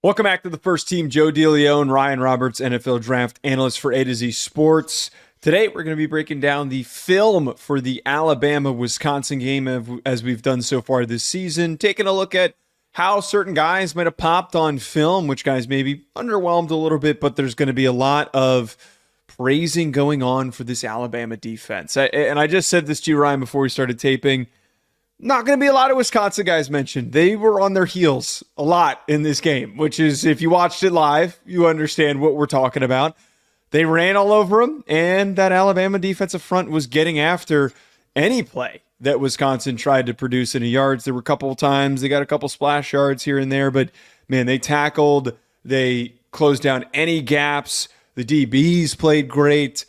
Welcome back to the first team. Joe DeLeone and Ryan Roberts, NFL draft analyst for A to Z Sports. Today, we're going to be breaking down the film for the Alabama-Wisconsin game as we've done so far this season, taking a look at how certain guys might have popped on film, which guys maybe underwhelmed a little bit, but there's going to be a lot of praising going on for this Alabama defense. And I just said this to you, Ryan, before we started taping. Not going to be a lot of Wisconsin guys mentioned. They were on their heels a lot in this game, which is, if you watched it live, you understand what we're talking about. They ran all over them, and that Alabama defensive front was getting after any play that Wisconsin tried to produce in the yards. There were a couple of times they got a couple splash yards here and there, but man, they tackled, they closed down any gaps. The DBs played great.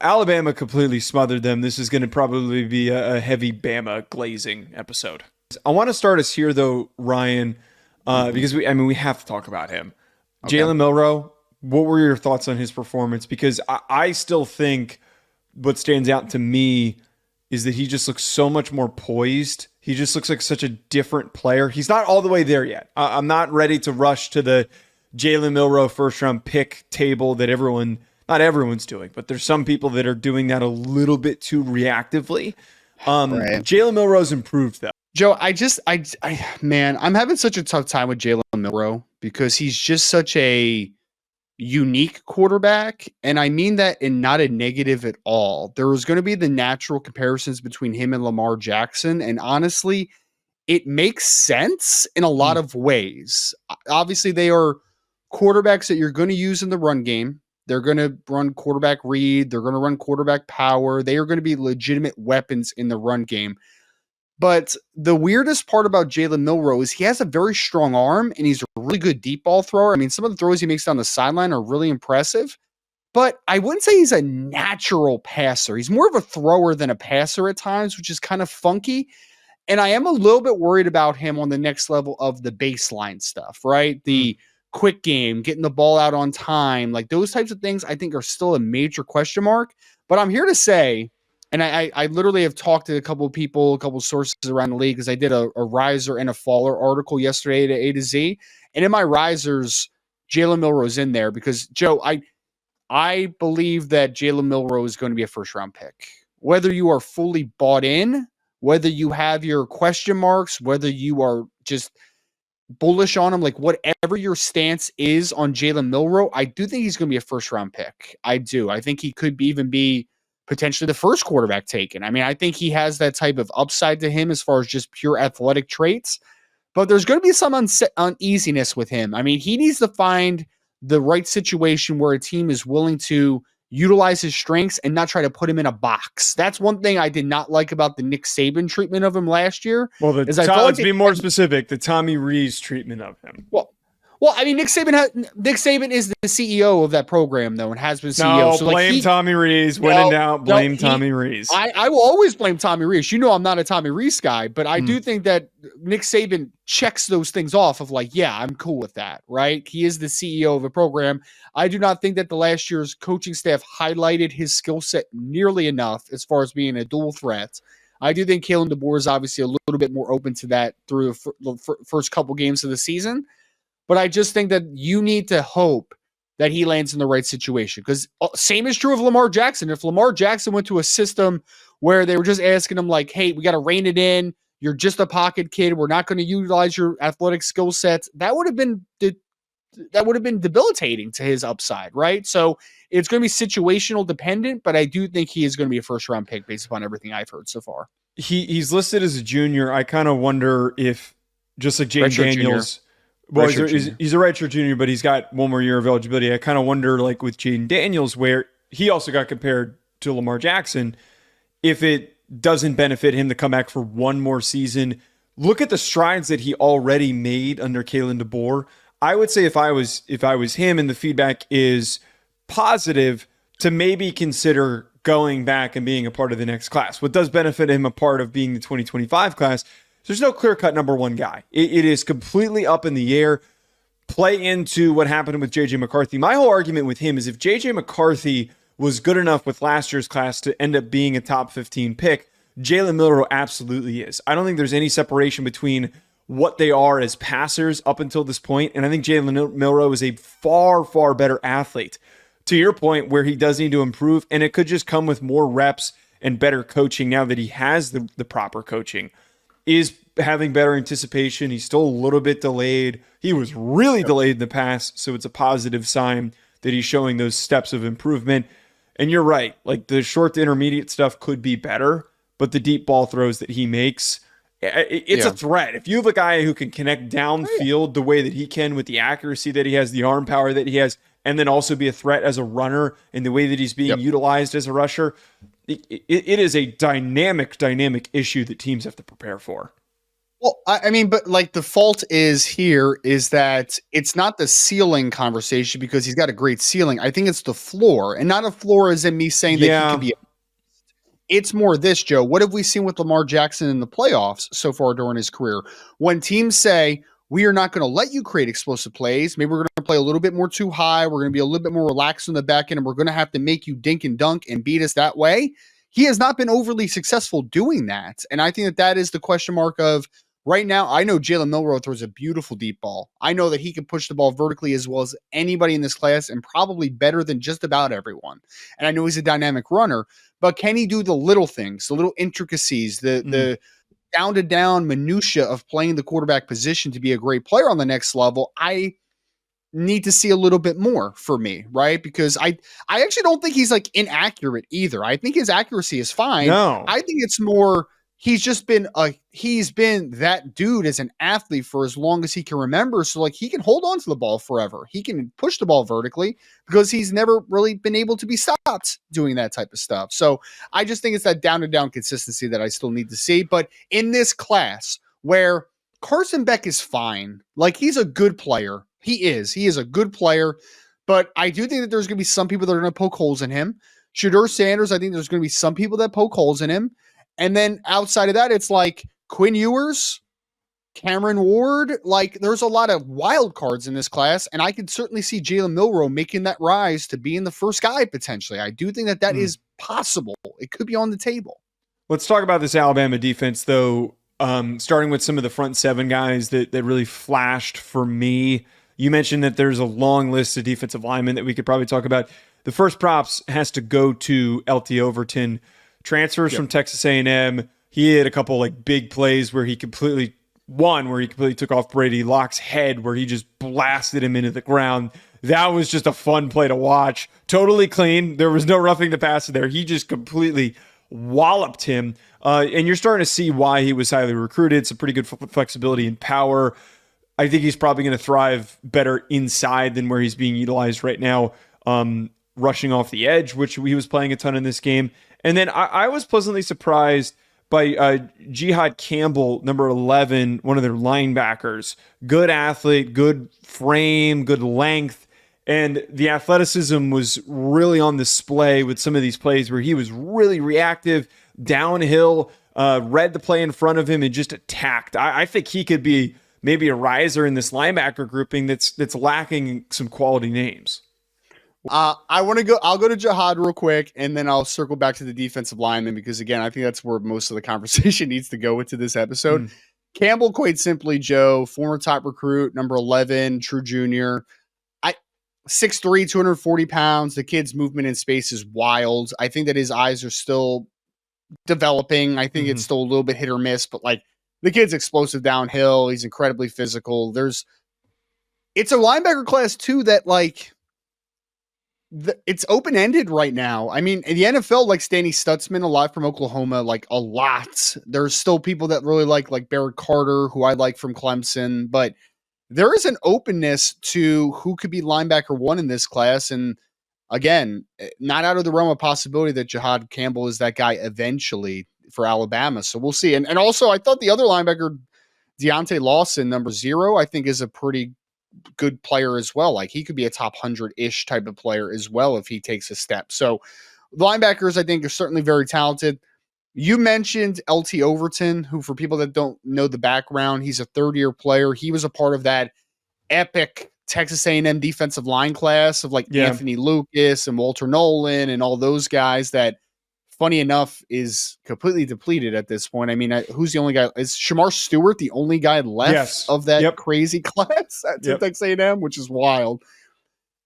Alabama completely smothered them. This is going to probably be a heavy Bama glazing episode. I want to start us here, though, Ryan, because we have to talk about him. Okay. Jalen Milroe, what were your thoughts on his performance? Because I still think what stands out to me is that he just looks so much more poised. He just looks like such a different player. He's not all the way there yet. I'm not ready to rush to the Jalen Milroe first-round pick table that not everyone's doing, but there's some people that are doing that a little bit too reactively. Right. Jalen Milroe's improved, though. Joe, man, I'm having such a tough time with Jalen Milroe because he's just such a unique quarterback, and I mean that in not a negative at all. There was going to be the natural comparisons between him and Lamar Jackson, and honestly, it makes sense in a lot of ways. Obviously, they are quarterbacks that you're going to use in the run game. They're going to run quarterback read. They're going to run quarterback power. They are going to be legitimate weapons in the run game. But the weirdest part about Jalen Milroe is he has a very strong arm, and he's a really good deep ball thrower. I mean, some of the throws he makes down the sideline are really impressive. But I wouldn't say he's a natural passer. He's more of a thrower than a passer at times, which is kind of funky. And I am a little bit worried about him on the next level of the baseline stuff, right? The quick game, getting the ball out on time, like those types of things I think are still a major question mark. But I'm here to say, and I literally have talked to a couple of people, a couple of sources around the league, because I did a riser and a faller article yesterday to A to Z. And in my risers, Jalen Milroe's in there because, Joe, I believe that Jalen Milroe is going to be a first-round pick. Whether you are fully bought in, whether you have your question marks, whether you are just bullish on him, like whatever your stance is on Jalen Milroe, I do think he's going to be a first-round pick. I do. I think he could even be potentially the first quarterback taken. I mean, I think he has that type of upside to him as far as just pure athletic traits, but there's going to be some uneasiness with him. I mean, he needs to find the right situation where a team is willing to utilize his strengths and not try to put him in a box. That's one thing I did not like about the Nick Saban treatment of him last year. Well, let's be more specific, the Tommy Rees treatment of him. Well, I mean, Nick Saban is the CEO of that program, though, and has been CEO. No, so blame Tommy Rees. When in doubt, blame Tommy Rees. I will always blame Tommy Rees. You know I'm not a Tommy Rees guy, but I do think that Nick Saban checks those things off of like, yeah, I'm cool with that, right? He is the CEO of a program. I do not think that the last year's coaching staff highlighted his skill set nearly enough as far as being a dual threat. I do think Kalen DeBoer is obviously a little bit more open to that through the first couple games of the season. But I just think that you need to hope that he lands in the right situation. Because same is true of Lamar Jackson. If Lamar Jackson went to a system where they were just asking him like, hey, we got to rein it in. You're just a pocket kid. We're not going to utilize your athletic skill sets. That would have been debilitating to his upside, right? So it's going to be situational dependent, but I do think he is going to be a first-round pick based upon everything I've heard so far. He's listed as a junior. I kind of wonder if, just like Jaden Daniels... Well, he's a redshirt junior, but he's got one more year of eligibility. I kind of wonder, like with Jaden Daniels, where he also got compared to Lamar Jackson, if it doesn't benefit him to come back for one more season. Look at the strides that he already made under Kalen DeBoer. I would say if I was him and the feedback is positive, to maybe consider going back and being a part of the next class. What does benefit him a part of being the 2025 class? There's no clear-cut number one guy. It is completely up in the air. Play into what happened with J.J. McCarthy. My whole argument with him is if J.J. McCarthy was good enough with last year's class to end up being a top 15 pick, Jalen Milroe absolutely is. I don't think there's any separation between what they are as passers up until this point. And I think Jalen Milroe is a far, far better athlete, to your point, where he does need to improve. And it could just come with more reps and better coaching now that he has the proper coaching. Is having better anticipation. He's still a little bit delayed. He was really delayed in the past, so it's a positive sign that he's showing those steps of improvement. And you're right, like the short to intermediate stuff could be better, but the deep ball throws that he makes, it's a threat. If you have a guy who can connect downfield the way that he can with the accuracy that he has, the arm power that he has, and then also be a threat as a runner in the way that he's being utilized as a rusher, it is a dynamic issue that teams have to prepare for. Well, I mean, but like the fault is that it's not the ceiling conversation because he's got a great ceiling. I think it's the floor, and not a floor as in me saying that he can be. It's more this, Joe. What have we seen with Lamar Jackson in the playoffs so far during his career? When teams say, we are not going to let you create explosive plays, maybe we're going to play a little bit more too high, we're going to be a little bit more relaxed on the back end, and we're going to have to make you dink and dunk and beat us that way. He has not been overly successful doing that. And I think that is the question mark of right now. I know Jalen Milroe throws a beautiful deep ball. I know that he can push the ball vertically as well as anybody in this class and probably better than just about everyone. And I know he's a dynamic runner, but can he do the little things, the little intricacies, the down-to-down minutia of playing the quarterback position to be a great player on the next level? I need to see a little bit more for me, right? Because I actually don't think he's like inaccurate either. I think his accuracy is fine. No. I think it's more he's been that dude as an athlete for as long as he can remember. So like he can hold on to the ball forever. He can push the ball vertically because he's never really been able to be stopped doing that type of stuff. So I just think it's that down-to-down consistency that I still need to see. But in this class where Carson Beck is fine, like he's a good player. He is a good player, but I do think that there's going to be some people that are going to poke holes in him. Shedeur Sanders, I think there's going to be some people that poke holes in him. And then outside of that, it's like Quinn Ewers, Cameron Ward. Like there's a lot of wild cards in this class, and I could certainly see Jalen Milroe making that rise to being the first guy potentially. I do think that is possible. It could be on the table. Let's talk about this Alabama defense, though, starting with some of the front seven guys that really flashed for me. You mentioned that there's a long list of defensive linemen that we could probably talk about. The first props has to go to LT Overton. Transfers from Texas A&M. He had a couple like big plays where he completely took off Brady Locke's head, where he just blasted him into the ground. That was just a fun play to watch. Totally clean. There was no roughing the passer there. He just completely walloped him. And you're starting to see why he was highly recruited. Some pretty good flexibility and power. I think he's probably going to thrive better inside than where he's being utilized right now, rushing off the edge, which he was playing a ton in this game. And then I was pleasantly surprised by Jihad Campbell, number 11, one of their linebackers. Good athlete, good frame, good length. And the athleticism was really on display with some of these plays where he was really reactive, downhill, read the play in front of him, and just attacked. I think he could be maybe a riser in this linebacker grouping that's lacking some quality names. I'll go to Jihad real quick, and then I'll circle back to the defensive lineman, because again, I think that's where most of the conversation needs to go into this episode. Campbell, quite simply, Joe, former top recruit, number 11, true junior. 6'3", 240 pounds. The kid's movement in space is wild. I think that his eyes are still developing. I think it's still a little bit hit or miss, but like the kid's explosive downhill. He's incredibly physical. It's a linebacker class too that like it's open-ended right now. I mean, in the NFL, like Stanley Stutzman, a lot from Oklahoma, like a lot. There's still people that really like Barrett Carter, who I like from Clemson, but there is an openness to who could be linebacker one in this class. And again, not out of the realm of possibility that Jihad Campbell is that guy eventually for Alabama. So we'll see. And also, I thought the other linebacker, Deontay Lawson, number 0, I think is a pretty good player as well. Like he could be a top 100-ish type of player as well if he takes a step. So linebackers, I think, are certainly very talented. You mentioned LT Overton, who, for people that don't know the background, he's a third-year player. He was a part of that epic Texas A&M defensive line class of like Anthony Lucas and Walter Nolan and all those guys that funny enough, is completely depleted at this point. I mean, who's the only guy? Is Shamar Stewart the only guy left Yes. of that Yep. crazy class at Yep. Texas A&M, which is wild.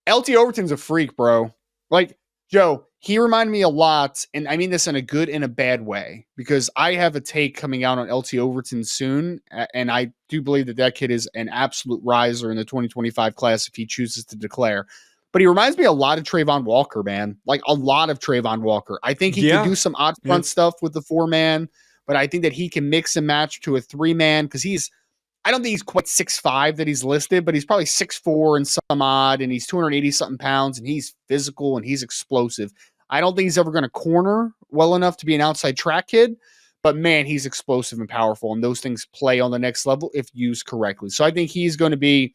LT Overton's a freak, bro. Like, Joe, he reminded me a lot, and I mean this in a good and a bad way, because I have a take coming out on LT Overton soon, and I do believe that kid is an absolute riser in the 2025 class if he chooses to declare. But he reminds me a lot of Trayvon Walker, man. Like a lot of Trayvon Walker. I think he can do some odd front stuff with the 4-man, but I think that he can mix and match to a 3-man because I don't think he's quite 6'5" that he's listed, but he's probably 6'4" and some odd, and he's 280 something pounds, and he's physical and he's explosive. I don't think he's ever going to corner well enough to be an outside track kid, but man, he's explosive and powerful, and those things play on the next level if used correctly. So I think he's going to be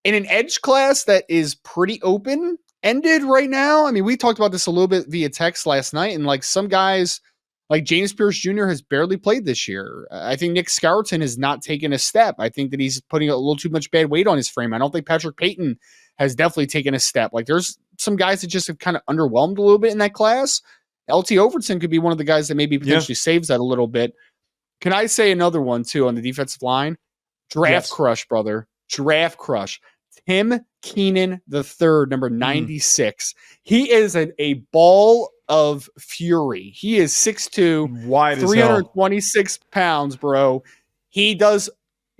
in an edge class that is pretty open-ended right now. I mean, we talked about this a little bit via text last night, and like some guys, like James Pierce Jr. has barely played this year. I think Nick Scourton has not taken a step. I think that he's putting a little too much bad weight on his frame. I don't think Patrick Payton has definitely taken a step. Like there's some guys that just have kind of underwhelmed a little bit in that class. LT Overton could be one of the guys that maybe potentially saves that a little bit. Can I say another one too on the defensive line? Draft crush, brother. Draft crush. Tim Keenan III, number 96. He is a ball of fury. He is 6'2", wide 326 pounds, bro. You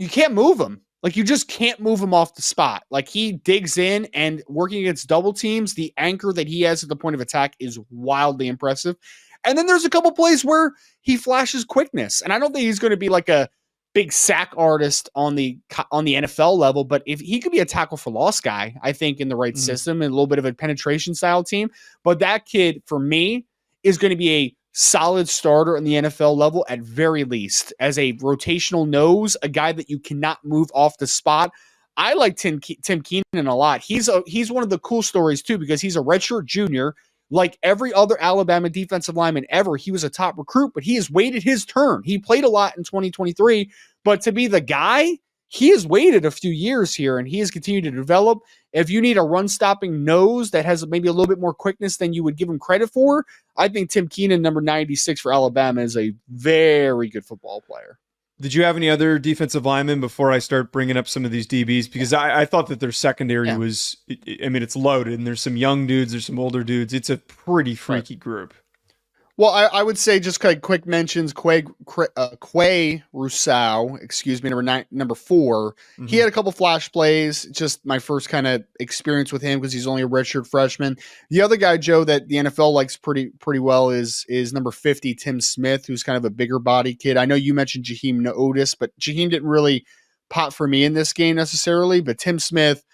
can't move him. Like, you just can't move him off the spot. Like, he digs in, and working against double teams, the anchor that he has at the point of attack is wildly impressive. And then there's a couple plays where he flashes quickness. And I don't think he's going to be like a big sack artist on the NFL level, but if he could be a tackle for loss guy, I think in the right system and a little bit of a penetration style team. But that kid, for me, is going to be a solid starter in the NFL level at very least, as a rotational nose, a guy that you cannot move off the spot. I like Tim Keenan a lot. He's one of the cool stories too, because he's a redshirt junior. Like every other Alabama defensive lineman ever, he was a top recruit, but he has waited his turn. He played a lot in 2023, but to be the guy, he has waited a few years here, and he has continued to develop. If you need a run-stopping nose that has maybe a little bit more quickness than you would give him credit for, I think Tim Keenan, number 96 for Alabama, is a very good football player. Did you have any other defensive linemen before I start bringing up some of these DBs? Because I thought that their secondary was, I mean, it's loaded, and there's some young dudes, there's some older dudes. It's a pretty freaky group. Well, I would say just kind of quick mentions, Quay Rousseau, number 4. Mm-hmm. He had a couple flash plays, just my first kind of experience with him because he's only a redshirt freshman. The other guy, Joe, that the NFL likes pretty well is number 50, Tim Smith, who's kind of a bigger body kid. I know you mentioned Jaheim Otis, but Jaheim didn't really pop for me in this game necessarily, but Tim Smith,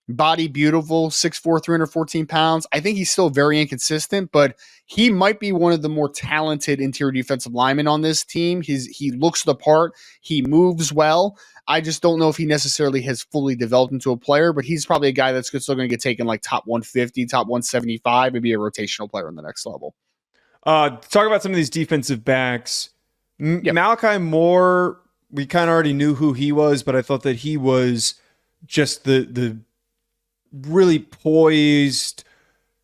body beautiful, 6'4", 314 pounds. I think he's still very inconsistent, but he might be one of the more talented interior defensive linemen on this team. He looks the part. He moves well. I just don't know if he necessarily has fully developed into a player, but he's probably a guy that's still going to get taken like top 150, top 175, maybe a rotational player on the next level. Talk about some of these defensive backs. Malachi Moore, we kind of already knew who he was, but I thought that he was just the really poised,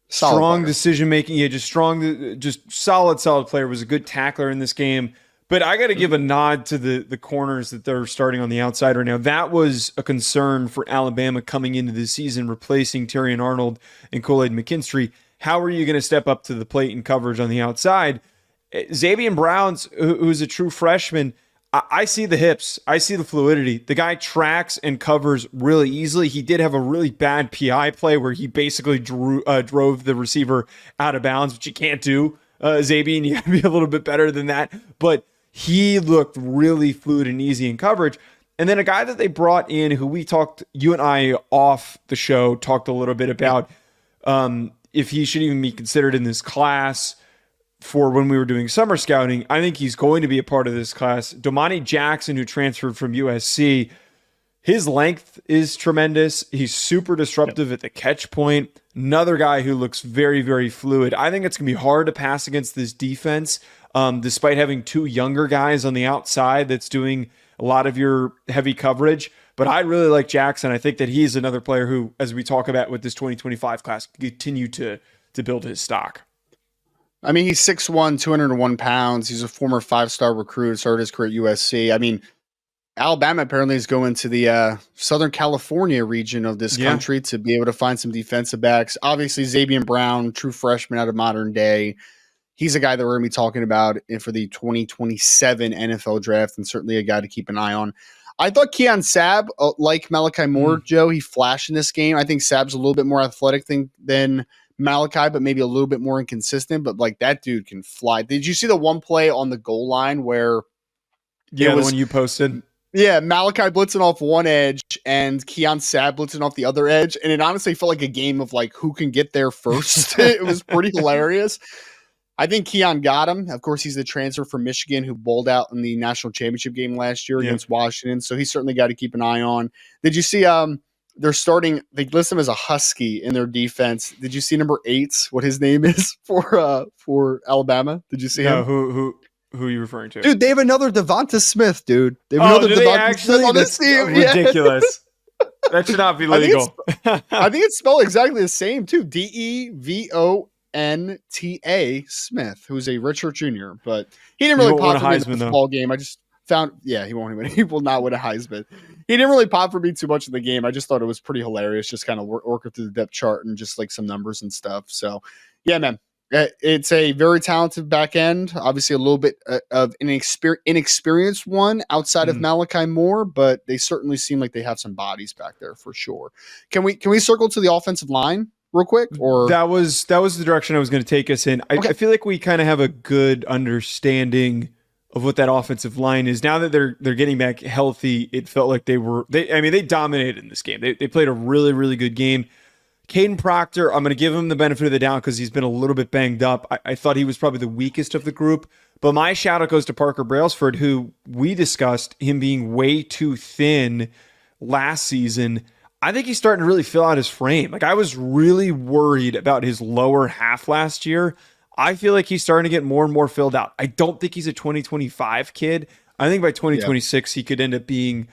strong decision-making. Yeah, just solid player. Was a good tackler in this game. But I got to give a nod to the corners that they're starting on the outside right now. That was a concern for Alabama coming into the season, replacing Terrion Arnold and Kool-Aid McKinstry. How are you going to step up to the plate and coverage on the outside? Xavier Browns, who's a true freshman, I see the hips. I see the fluidity. The guy tracks and covers really easily. He did have a really bad PI play where he basically drove the receiver out of bounds, which you can't do, Xavier, and you got to be a little bit better than that. But he looked really fluid and easy in coverage. And then a guy that they brought in who you and I off the show, talked a little bit about if he should even be considered in this class for when we were doing summer scouting. I think he's going to be a part of this class. Domani Jackson, who transferred from USC, his length is tremendous. He's super disruptive at the catch point. Another guy who looks very, very fluid. I think it's going to be hard to pass against this defense, despite having 2 younger guys on the outside that's doing a lot of your heavy coverage. But I really like Jackson. I think that he's another player who, as we talk about with this 2025 class, continue to build his stock. I mean, he's 6'1", 201 pounds. He's a former 5-star recruit, started his career at USC. I mean, Alabama apparently is going to the Southern California region of this country to be able to find some defensive backs. Obviously, Xavier Brown, true freshman out of modern day. He's a guy that we're going to be talking about for the 2027 NFL draft, and certainly a guy to keep an eye on. I thought Keon Sabb, like Malachi Moore, Joe, he flashed in this game. I think Sabb's a little bit more athletic than Malachi, but maybe a little bit more inconsistent. But like that dude can fly. Did you see the one play on the goal line where? Yeah, the one you posted. Yeah, Malachi blitzing off one edge and Keon Sabb blitzing off the other edge. And it honestly felt like a game of like who can get there first. It was pretty hilarious. I think Keon got him. Of course, he's the transfer from Michigan who bowled out in the national championship game last year against Washington. So he's certainly got to keep an eye on. Did you see they list him as a Husky in their defense. Did you see number 8, what his name is for Alabama? Did you see him? Who are you referring to? Dude, they have another Devonta Smith, dude. They have another Devonta Smith on this team. Ridiculous. That should not be legal. I think it's spelled exactly the same, too. Devonta Smith, who's a redshirt junior. But he didn't really pop for me in the football game. I just found, he won't win. He will not win a Heisman. He didn't really pop for me too much in the game. I just thought it was pretty hilarious, just kind of working through the depth chart and just like some numbers and stuff. So, yeah, man. It's a very talented back end. Obviously, a little bit of an inexperienced one outside of Malachi Moore, but they certainly seem like they have some bodies back there for sure. Can we circle to the offensive line real quick? Or that was the direction I was going to take us in. I feel like we kind of have a good understanding of what that offensive line is now that they're getting back healthy. It felt like they dominated in this game. They played a really, really good game. Caden Proctor, I'm going to give him the benefit of the doubt because he's been a little bit banged up. I thought he was probably the weakest of the group. But my shout out goes to Parker Brailsford, who we discussed him being way too thin last season. I think he's starting to really fill out his frame. Like I was really worried about his lower half last year. I feel like he's starting to get more and more filled out. I don't think he's a 2025 kid. I think by 2026, he could end up being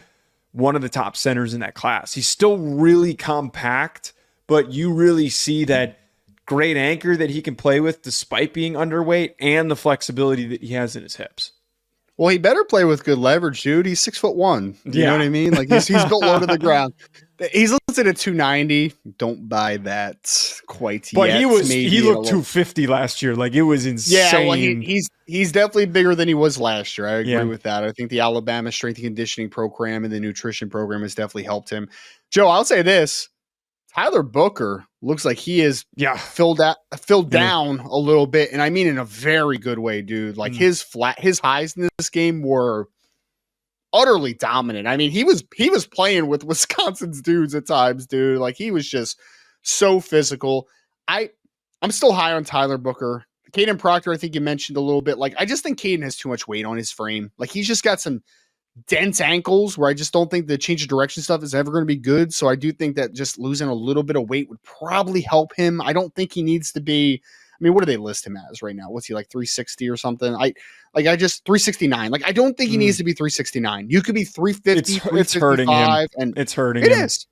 one of the top centers in that class. He's still really compact, but you really see that great anchor that he can play with despite being underweight and the flexibility that he has in his hips. Well, he better play with good leverage, dude. He's 6'1". You know what I mean? Like he's built low to the ground. He's listed at 290. Don't buy that quite but yet. But he looked 250 last year. Like it was insane. Yeah, well, he's definitely bigger than he was last year. I agree with that. I think the Alabama strength and conditioning program and the nutrition program has definitely helped him. Joe, I'll say this. Tyler Booker looks like he is filled down a little bit, and I mean in a very good way, dude. Like his highs in this game were utterly dominant. I mean, he was playing with Wisconsin's dudes at times, dude. Like he was just so physical. I'm still high on Tyler Booker. Caden Proctor, I think you mentioned a little bit. Like I just think Caden has too much weight on his frame. Like he's just got some dense ankles where I just don't think the change of direction stuff is ever going to be good. So I do think that just losing a little bit of weight would probably help him. I don't think he needs to be, I mean, what do they list him as right now? What's he like 360 or something? I just 369. Like, I don't think he needs to be 369. You could be 350, it's hurting him. And it's hurting him. It is.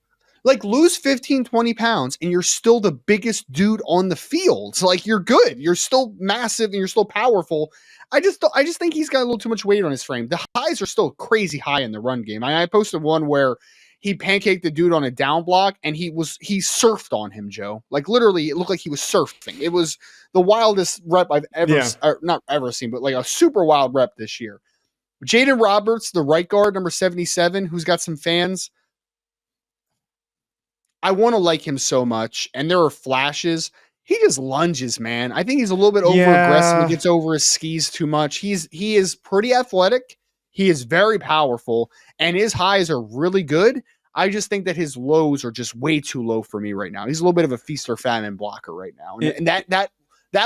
Like lose 15, 20 pounds and you're still the biggest dude on the field. So like you're good. You're still massive and you're still powerful. I just think he's got a little too much weight on his frame. The highs are still crazy high in the run game. I posted one where he pancaked the dude on a down block and he surfed on him, Joe. Like literally it looked like he was surfing. It was the wildest rep I've ever, not ever seen, but like a super wild rep this year. Jaden Roberts, the right guard, number 77, who's got some fans. I want to like him so much, and there are flashes. He just lunges, man. I think he's a little bit over aggressive and gets over his skis too much. He is pretty athletic. He is very powerful, and his highs are really good. I just think that his lows are just way too low for me right now. He's a little bit of a feast or famine blocker right now, and that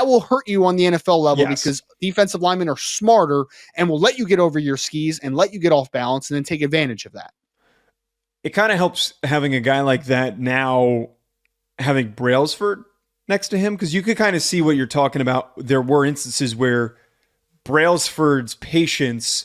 will hurt you on the NFL level because defensive linemen are smarter and will let you get over your skis and let you get off balance and then take advantage of that. It kind of helps having a guy like that now having Brailsford next to him because you could kind of see what you're talking about. There were instances where Brailsford's patience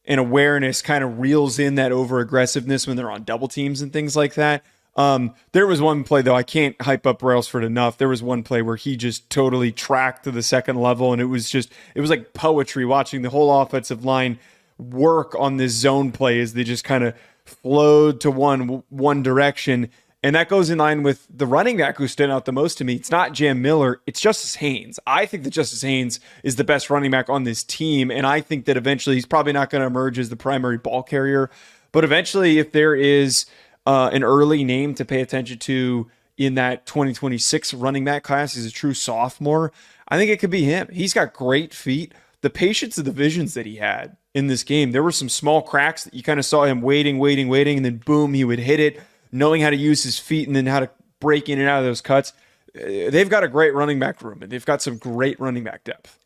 and awareness kind of reels in that over aggressiveness when they're on double teams and things like that. There was one play though, I can't hype up Brailsford enough. There was one play where he just totally tracked to the second level, and it was like poetry watching the whole offensive line work on this zone play as they just kind of flowed to one direction. And that goes in line with the running back who stood out the most to me. It's not Jam Miller, it's Justice Haynes. I think that Justice Haynes is the best running back on this team, and I think that eventually he's probably not going to emerge as the primary ball carrier. But eventually, if there is an early name to pay attention to in that 2026 running back class, he's a true sophomore, I think it could be him. He's got great feet. The patience of the visions that he had in this game, there were some small cracks that you kind of saw him waiting, and then boom, he would hit it, knowing how to use his feet and then how to break in and out of those cuts. They've got a great running back room, and they've got some great running back depth.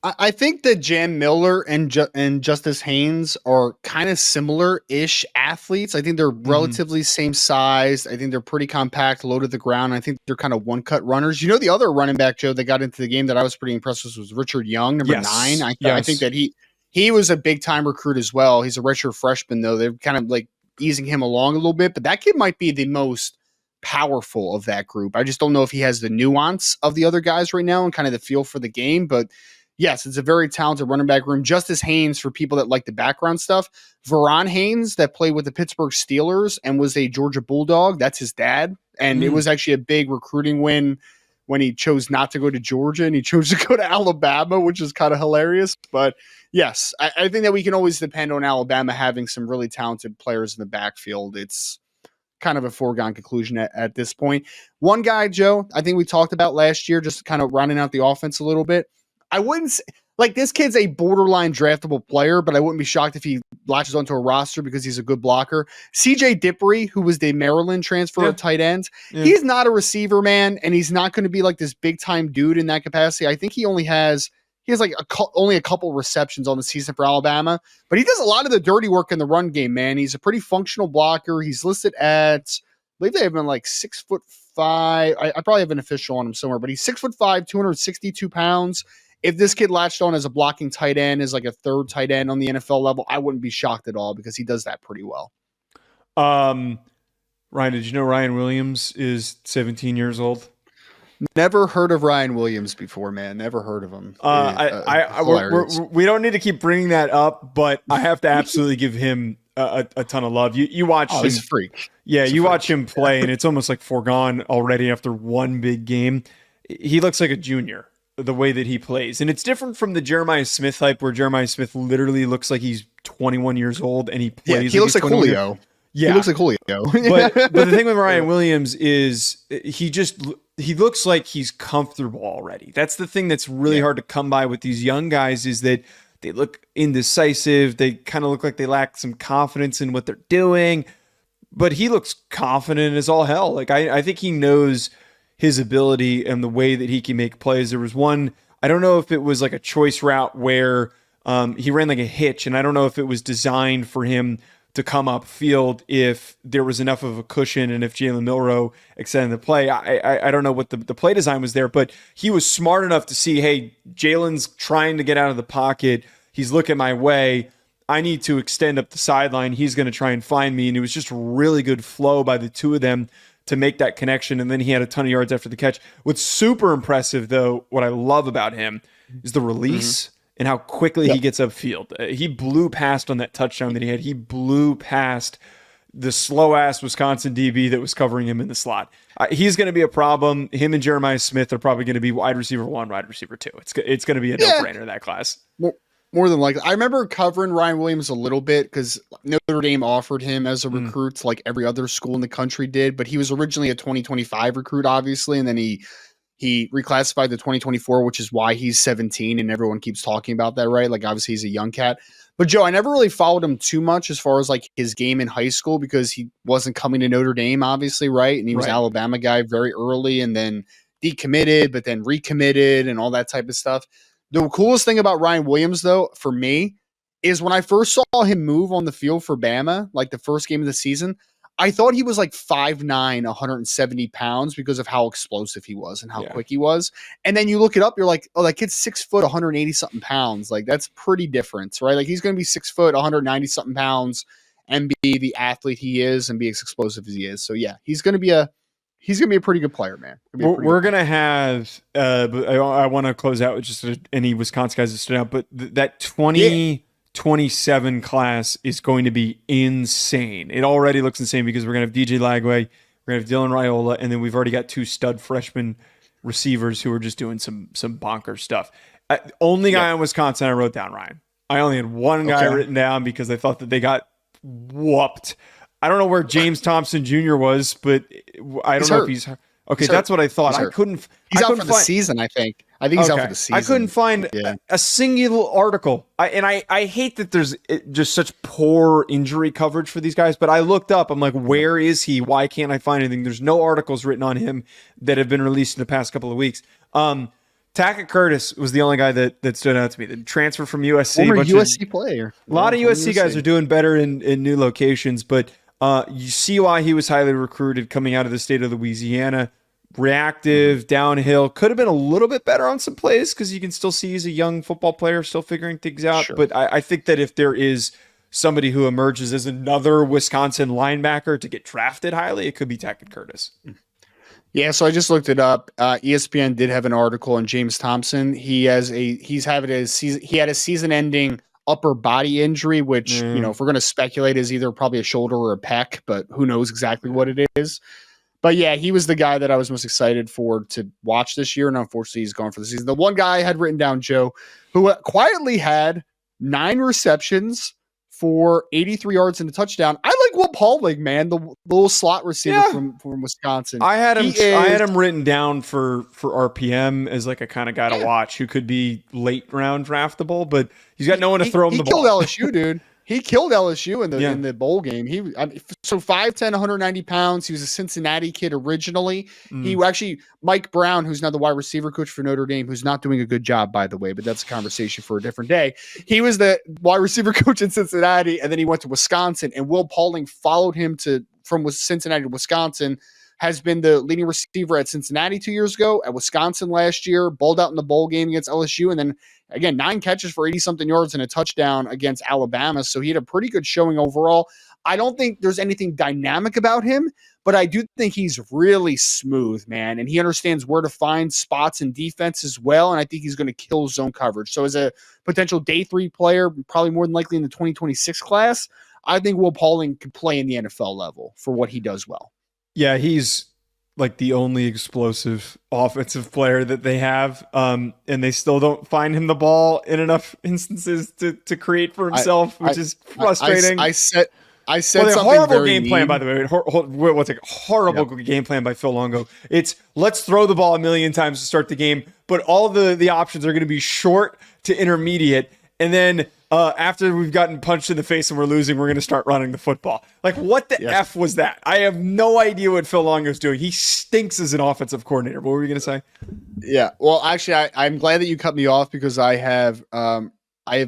I think that Jam Miller and Justice Haynes are kind of similar-ish athletes. I think they're relatively same size. I think they're pretty compact, low to the ground. I think they're kind of one-cut runners. You know, the other running back, Joe, that got into the game that I was pretty impressed with was Richard Young, number 9. I think that he was a big-time recruit as well. He's a redshirt freshman, though. They're kind of like easing him along a little bit, but that kid might be the most powerful of that group. I just don't know if he has the nuance of the other guys right now and kind of the feel for the game, but yes, it's a very talented running back room. Justice Haynes, for people that like the background stuff. Veron Haynes, that played with the Pittsburgh Steelers and was a Georgia Bulldog. That's his dad. And it was actually a big recruiting win when he chose not to go to Georgia and he chose to go to Alabama, which is kind of hilarious. But yes, I think that we can always depend on Alabama having some really talented players in the backfield. It's kind of a foregone conclusion at this point. One guy, Joe, I think we talked about last year, just kind of rounding out the offense a little bit. I wouldn't say, like, this kid's a borderline draftable player, but I wouldn't be shocked if he latches onto a roster because he's a good blocker. CJ Dippery, who was the Maryland transfer at tight end, he's not a receiver, man, and he's not going to be like this big time dude in that capacity. I think he only has like only a couple receptions on the season for Alabama, but he does a lot of the dirty work in the run game, man. He's a pretty functional blocker. He's listed at, I believe they have him like 6'5". I probably have an official on him somewhere, but he's 6'5", 262 pounds. If this kid latched on as a blocking tight end, as like a third tight end on the NFL level, I wouldn't be shocked at all because he does that pretty well. Ryan, did you know Ryan Williams is 17 years old? Never heard of Ryan Williams before, man. Never heard of him. We don't need to keep bringing that up, but I have to absolutely give him a ton of love. You watch him, he's a freak. Yeah, you watch him play, and it's almost like foregone already after one big game. He looks like a junior, the way that he plays. And it's different from the Jeremiah Smith hype, where Jeremiah Smith literally looks like he's 21 years old and he plays. He looks like Julio. Yeah. He looks like Julio. but the thing with Ryan Williams is he looks like he's comfortable already. That's the thing that's really hard to come by with these young guys, is that they look indecisive. They kind of look like they lack some confidence in what they're doing, but he looks confident as all hell. Like I think he knows his ability and the way that he can make plays. There was one, I don't know if it was like a choice route where he ran like a hitch, and I don't know if it was designed for him to come up field if there was enough of a cushion and if Jalen Milroe extended the play. I don't know what the play design was there, but he was smart enough to see, hey, Jalen's trying to get out of the pocket. He's looking my way. I need to extend up the sideline. He's going to try and find me. And it was just really good flow by the two of them to make that connection. And then he had a ton of yards after the catch. What's super impressive, though, what I love about him is the release and how quickly he gets upfield. He blew past on that touchdown that he had. He blew past the slow-ass Wisconsin DB that was covering him in the slot. He's going to be a problem. Him and Jeremiah Smith are probably going to be wide receiver 1, wide receiver 2. It's going to be a no-brainer in that class. More than likely. I remember covering Ryan Williams a little bit because Notre Dame offered him as a recruit like every other school in the country did, but he was originally a 2025 recruit, obviously, and then he reclassified to 2024, which is why he's 17, and everyone keeps talking about that, right? Like, obviously, he's a young cat. But, Joe, I never really followed him too much as far as, like, his game in high school because he wasn't coming to Notre Dame, obviously, right? And he was an Alabama guy very early and then decommitted, but then recommitted and all that type of stuff. The coolest thing about Ryan Williams, though, for me, is when I first saw him move on the field for Bama, like the first game of the season, I thought he was like 5'9", 170 pounds because of how explosive he was and how quick he was. And then you look it up, you're like, oh, that kid's 6 foot, 180 something pounds. Like, that's pretty different, right? Like, he's going to be 6 foot, 190 something pounds and be the athlete he is and be as explosive as he is. So yeah, he's going to be a pretty good player, man. We're going to have, but I want to close out with just any Wisconsin guys that stood out, but that 2027 class is going to be insane. It already looks insane because we're going to have DJ Lagway, we're going to have Dylan Raiola, and then we've already got 2 stud freshman receivers who are just doing some bonker stuff. Only guy in Wisconsin I wrote down, Ryan. I only had one guy written down because I thought that they got whooped. I don't know where James Thompson Jr. was, but I don't know if he's okay. That's what I thought. I couldn't. He's out for the season. I think he's out for the season. I couldn't find a single article. I hate that there's just such poor injury coverage for these guys. But I looked up. I'm like, where is he? Why can't I find anything? There's no articles written on him that have been released in the past couple of weeks. Tackett Curtis was the only guy that stood out to me. The transfer from USC. Former USC player. A lot of USC guys are doing better in new locations, but you see why he was highly recruited coming out of the state of Louisiana. Reactive, downhill. Could have been a little bit better on some plays because you can still see he's a young football player still figuring things out. Sure. But I think that if there is somebody who emerges as another Wisconsin linebacker to get drafted highly, it could be Tackett Curtis. Yeah, so I just looked it up. ESPN did have an article on James Thompson. He had a season-ending upper body injury, which if we're going to speculate, is either probably a shoulder or a pec, but who knows exactly what it is. But yeah, he was the guy that I was most excited for to watch this year, and unfortunately, he's gone for the season. The one guy I had written down, Joe, who quietly had 9 receptions for 83 yards and a touchdown. I like Will Paulding, man, the little slot receiver from Wisconsin. I had him written down for RPM as like a kind of guy to watch who could be late round draftable, but he's got no one to throw him the ball. He killed LSU, dude. He killed LSU in the bowl game. So 5'10", 190 pounds. He was a Cincinnati kid originally. He actually, Mike Brown, who's now the wide receiver coach for Notre Dame, who's not doing a good job, by the way, but that's a conversation for a different day. He was the wide receiver coach in Cincinnati, and then he went to Wisconsin, and Will Paulding followed him from Cincinnati to Wisconsin, has been the leading receiver at Cincinnati 2 years ago, at Wisconsin last year, balled out in the bowl game against LSU, and then, again, 9 catches for 80-something yards and a touchdown against Alabama, so he had a pretty good showing overall. I don't think there's anything dynamic about him, but I do think he's really smooth, man, and he understands where to find spots in defense as well, and I think he's going to kill zone coverage. So as a potential day 3 player, probably more than likely in the 2026 class, I think Will Paulding could play in the NFL level for what he does well. Yeah, he's like the only explosive offensive player that they have, and they still don't find him the ball in enough instances to create for himself, which is frustrating. I said something horrible game plan, by the way. What's a horrible game plan by Phil Longo? It's let's throw the ball a million times to start the game, but all the options are going to be short to intermediate, and then after we've gotten punched in the face and we're losing, we're going to start running the football. Like, what the F was that? I have no idea what Phil Longo's doing. He stinks as an offensive coordinator. What were you going to say? Yeah. Well, actually, I'm glad that you cut me off because I have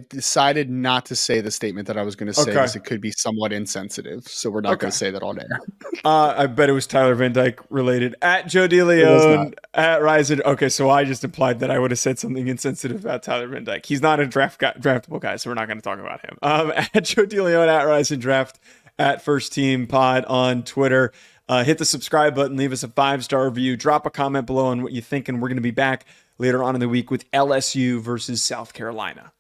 decided not to say the statement that I was going to say because it could be somewhat insensitive. So we're not going to say that on air. I bet it was Tyler Van Dyke related. At Joe DeLeone, at Ryzen. Okay, so I just implied that I would have said something insensitive about Tyler Van Dyke. He's not a draftable guy, so we're not going to talk about him. At Joe DeLeone, at Ryzen Draft, at First Team Pod on Twitter. Hit the subscribe button, leave us a 5-star review, drop a comment below on what you think, and we're going to be back later on in the week with LSU versus South Carolina.